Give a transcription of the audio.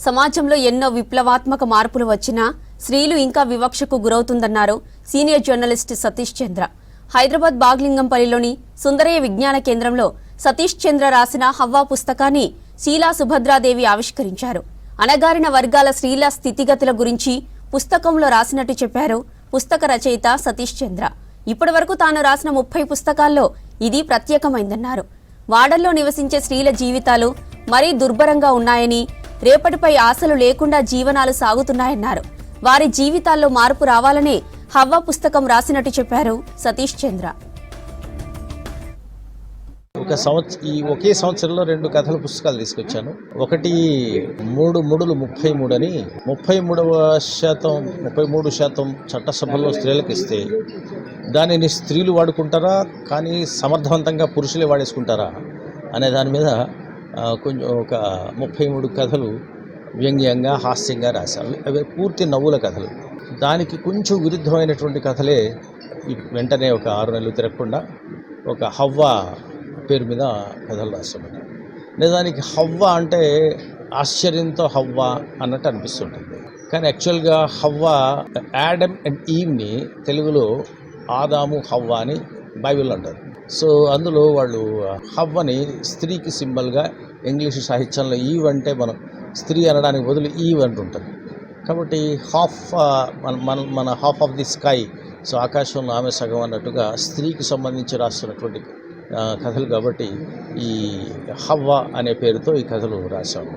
సమాజంలో ఎన్నో విప్లవాత్మక మార్పులు వచ్చినా స్త్రీలు ఇంకా వివక్షకు గురవుతుందన్నారు సీనియర్ జర్నలిస్ట్ సతీష్ చంద్ర. హైదరాబాద్ బాగ్లింగంపల్లిలోని సుందరయ్య విజ్ఞాన కేంద్రంలో సతీష్ చంద్ర రాసిన హవ్వా పుస్తకాన్ని శీలా సుభద్రాదేవి ఆవిష్కరించారు. అణగారిన వర్గాల స్త్రీల స్థితిగతుల గురించి పుస్తకంలో రాసినట్టు చెప్పారు పుస్తక రచయిత సతీష్ చంద్ర. ఇప్పటివరకు తాను రాసిన 30 పుస్తకాల్లో ఇది ప్రత్యేకమైందన్నారు. వాడల్లో నివసించే స్త్రీల జీవితాలు మరీ దుర్భరంగా ఉన్నాయని, రేపటిపై ఆశలు లేకుండా జీవనాలు సాగుతున్నాయన్నారు. వారి జీవితాల్లో మార్పు రావాలనే హవ్వా పుస్తకం రాసినట్టు చెప్పారు సతీష్ చంద్ర. ఒకే సంవత్సరంలో 2 కథల పుస్తకాలు తీసుకొచ్చాను. ఒకటి 3/33 అని 33% చట్టసభల్లో స్త్రీలకు ఇస్తే దానిని స్త్రీలు వాడుకుంటారా కానీ సమర్థవంతంగా పురుషులే వాడేసుకుంటారా అనే దాని మీద కొంచెం ఒక 33 కథలు వ్యంగ్యంగా హాస్యంగా రాశాను. అవి పూర్తి నవ్వుల కథలు. దానికి కొంచెం విరుద్ధమైనటువంటి కథలే వెంటనే ఒక 6 నెలలు తిరగకుండా ఒక హవ్వా పేరు మీద కథలు రాస్తామని. నిజానికి హవ్వా అంటే ఆశ్చర్యంతో హవ్వా అన్నట్టు అనిపిస్తుంటుంది, కానీ యాక్చువల్గా హవ్వా యాడమ్ అండ్ ఈవ్ని తెలుగులో ఆదాము హవ్వా అని బైబిల్ అంటారు. సో అందులో వాళ్ళు హవ్వని స్త్రీకి సింబల్గా ఇంగ్లీషు సాహిత్యంలో ఈవ్ అంటే మనం స్త్రీ అనడానికి బదులు ఈవ్ అంటుంటారు. కాబట్టి మన half of the sky, so ఆకాశంలో ఆమె సగం అన్నట్టుగా స్త్రీకి సంబంధించి రాస్తున్నటువంటి కథలు కాబట్టి ఈ హవ్వా అనే పేరుతో ఈ కథలు రాశాము.